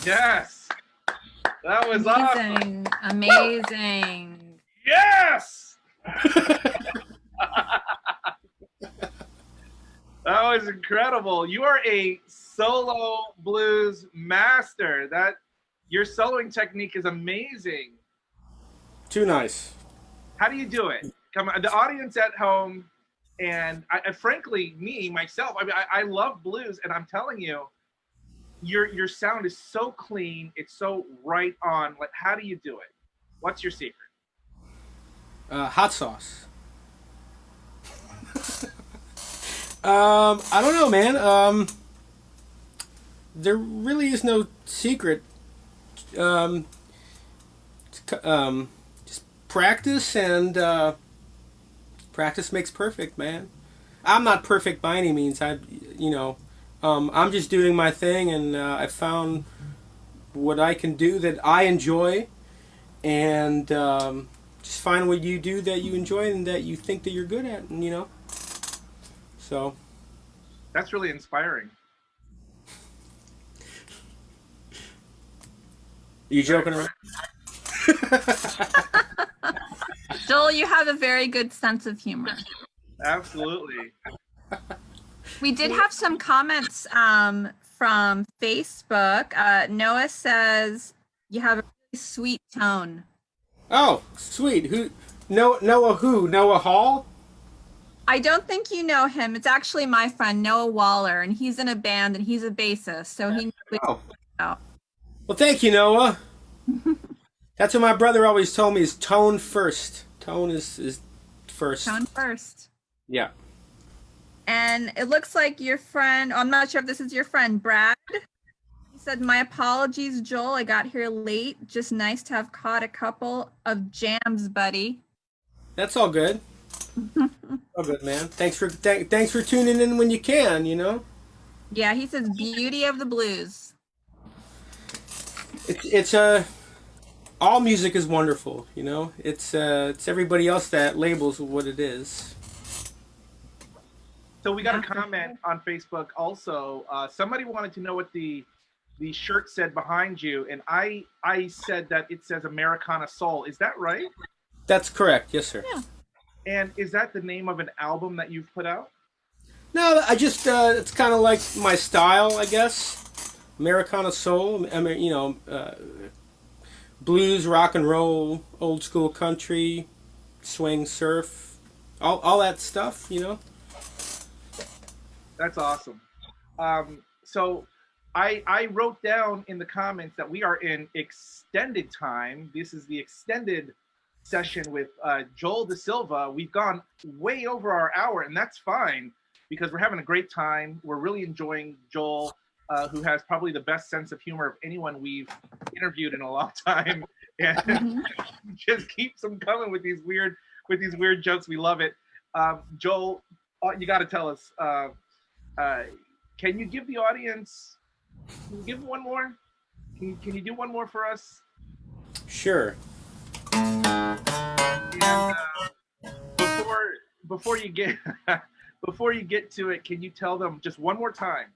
Yes. That was awesome. Amazing. Yes. That was incredible. You are a solo blues master. That your soloing technique is amazing. Too nice. How do you do it? Come on, the audience at home, and frankly, me myself. I mean, I love blues, and I'm telling you, your sound is so clean. It's so right on. Like, how do you do it? What's your secret? Hot sauce. I don't know, man. There really is no secret. Just practice, and practice makes perfect, man. I'm not perfect by any means. I'm just doing my thing, and I found what I can do that I enjoy, and just find what you do that you enjoy and that you think that you're good at, and. So that's really inspiring. You joking around? Joel, you have a very good sense of humor. Absolutely. We did have some comments from Facebook. Noah says you have a really sweet tone. Oh, sweet. Who? Noah who? Noah Hall? I don't think you know him. It's actually my friend, Noah Waller, and he's in a band, and he's a bassist, so he knows. Well, thank you, Noah. That's what my brother always told me, is tone first. Tone is first. Tone first. Yeah. And it looks like your friend, I'm not sure if this is your friend, Brad. He said, my apologies, Joel. I got here late. Just nice to have caught a couple of jams, buddy. That's all good. Oh, good, man. Thanks for tuning in when you can. Yeah, he says beauty of the blues. It's all music is wonderful. It's everybody else that labels what it is. So we got a comment on Facebook also. Somebody wanted to know what the shirt said behind you, and I said that it says Americana Soul. Is that right? That's correct. Yes, sir. Yeah. And is that the name of an album that you've put out? No, I just it's kind of like my style, I guess. Americana soul. I mean, blues, rock and roll, old school country, swing, surf, all that stuff. That's awesome. So I wrote down in the comments that we are in extended time. This is the extended session with Joel Dasilva. We've gone way over our hour, and that's fine because we're having a great time. We're really enjoying Joel, who has probably the best sense of humor of anyone we've interviewed in a long time, and just keeps them coming with these weird jokes. We love it. Joel, you got to tell us. Can you give the audience? Can you give one more? Can you do one more for us? Sure. And before you get before you get to it, can you tell them just one more time,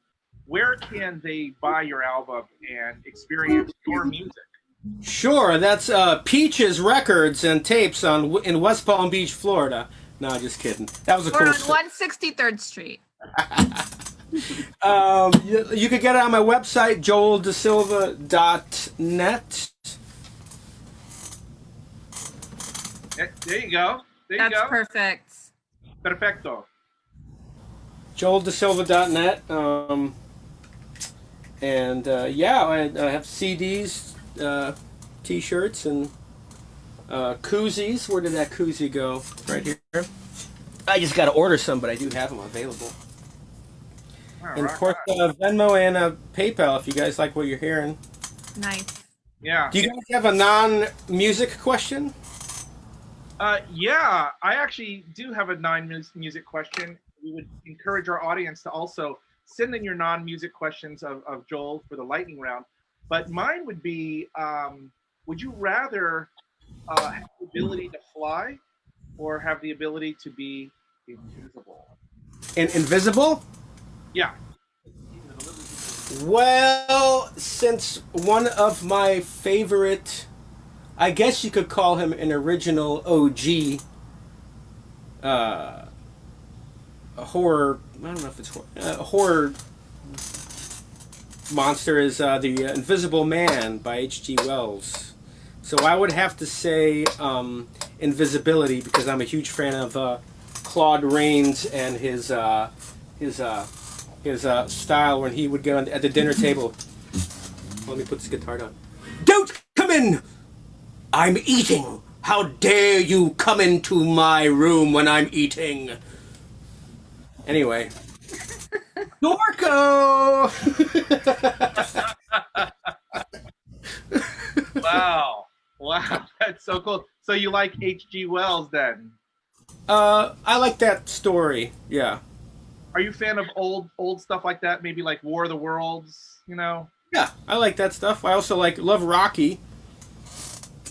where can they buy your album and experience your music? Sure, that's Peaches Records and Tapes in West Palm Beach, Florida. No, just kidding. That was a cool. We're on 163rd Street. You could get it on my website, joeldasilva.net. There you go. That's perfect. Perfecto. joeldasilva.net. And yeah, I have CDs, T-shirts, and koozies. Where did that koozie go? Right here. I just got to order some, but I do have them available. Wow, And of rock course, on. Venmo and PayPal if you guys like what you're hearing. Nice. Yeah. Do you guys have a non-music question? Yeah, I actually do have a non-music question. We would encourage our audience to also send in your non-music questions of Joel for the lightning round. But mine would be, would you rather have the ability to fly or have the ability to be invisible? Invisible? Yeah. Well, since one of my favorite, I guess you could call him an original OG horror, I don't know if it's horror monster is the Invisible Man by H.G. Wells. So I would have to say invisibility because I'm a huge fan of Claude Rains and his style when he would get at the dinner table. Let me put this guitar down. Don't come in! I'm eating! How dare you come into my room when I'm eating? Anyway. Dorco! Wow. Wow. That's so cool. So you like H.G. Wells then? I like that story, yeah. Are you a fan of old stuff like that? Maybe like War of the Worlds, you know? Yeah, I like that stuff. I also love Rocky.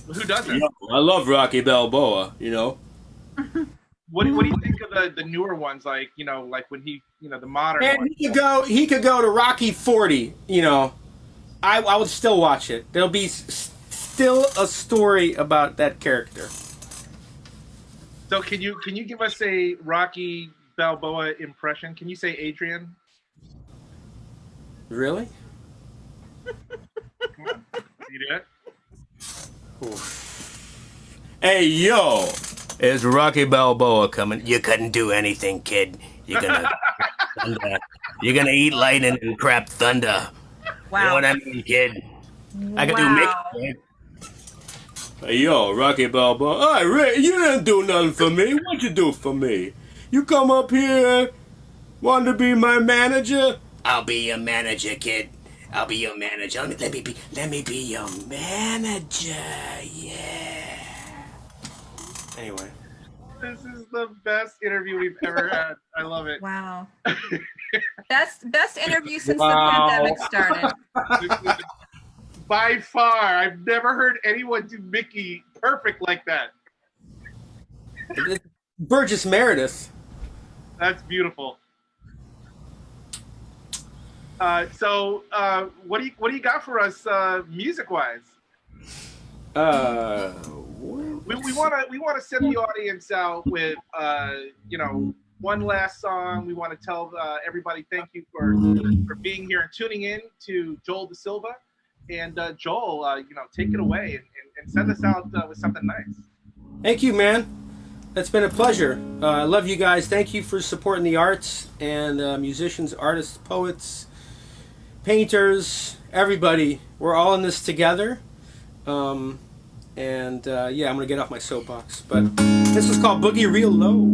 Who doesn't? Yeah, I love Rocky Balboa, you know. What do you think of the newer ones, like like when the modern And ones? he could go to Rocky 40, you know. I would still watch it. There'll be still a story about that character. So can you give us a Rocky Balboa impression? Can you say Adrian? Really? Come on. Can you do it? Hey, yo! Is Rocky Balboa coming? You couldn't do anything, kid. You're gonna eat lightning and crap thunder. Wow. You know what I mean, kid? I can do Wow. mix. Hey, yo, Rocky Balboa. Hey, Ray, you didn't do nothing for me. What'd you do for me? You come up here, want to be my manager? I'll be your manager, kid. I'll be your manager. Let me be your manager. Yeah. Anyway. This is the best interview we've ever had. I love it. Wow. Best interview since Wow. the pandemic started. By far, I've never heard anyone do Mickey perfect like that. Burgess Meredith. That's beautiful. So, what do you got for us, music wise? We want to send the audience out with one last song. We want to tell everybody thank you for being here and tuning in to Joel Dasilva. And Joel, take it away and send us out with something nice. Thank you, man. It's been a pleasure. I love you guys. Thank you for supporting the arts and musicians, artists, poets, painters, everybody. We're all in this together. Yeah, I'm going to get off my soapbox. But this is called Boogie Real Low.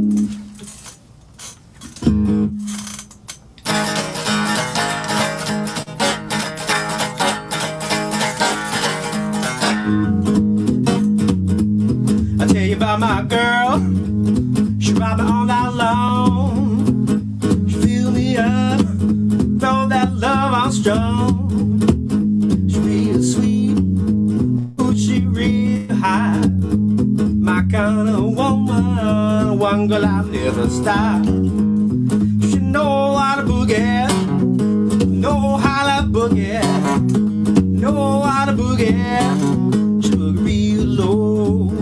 I tell you about my girl. She ride me all night long. She fill me up, throw that love on strong. She real sweet, ooh, she real high. My kind of woman, one girl I'll never stop. She know how to boogie, know how to boogie, know how to boogie. She boogie real low.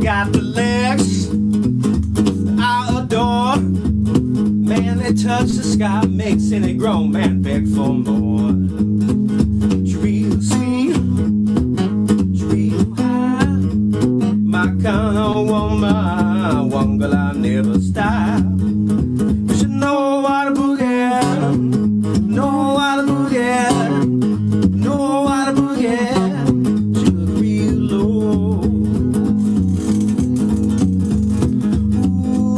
Got the legs I adore, man. they touch the sky, makes any grown man beg for more. She's real sweet, she's real high, my kind of woman, one girl I never stop. She know how to boogie, know how to boogie, know how to boogie. She look real low.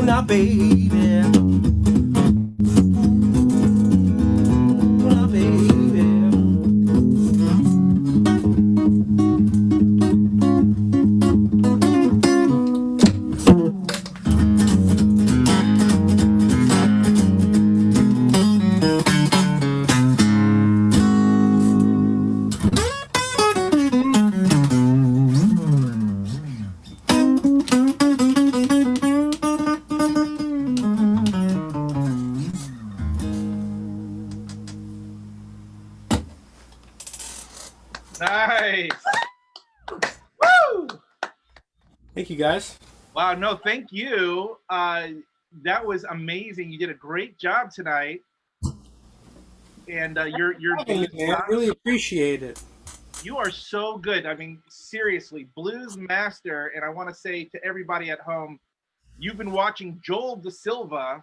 Ooh, now baby, ooh, now baby. Nice. Woo! Thank you, guys. Wow, no, thank you. That was amazing. You did a great job tonight. And you're Hey, man, I really appreciate it. you are so good. I mean, seriously, blues master. And I want to say to everybody at home, you've been watching Joel Dasilva.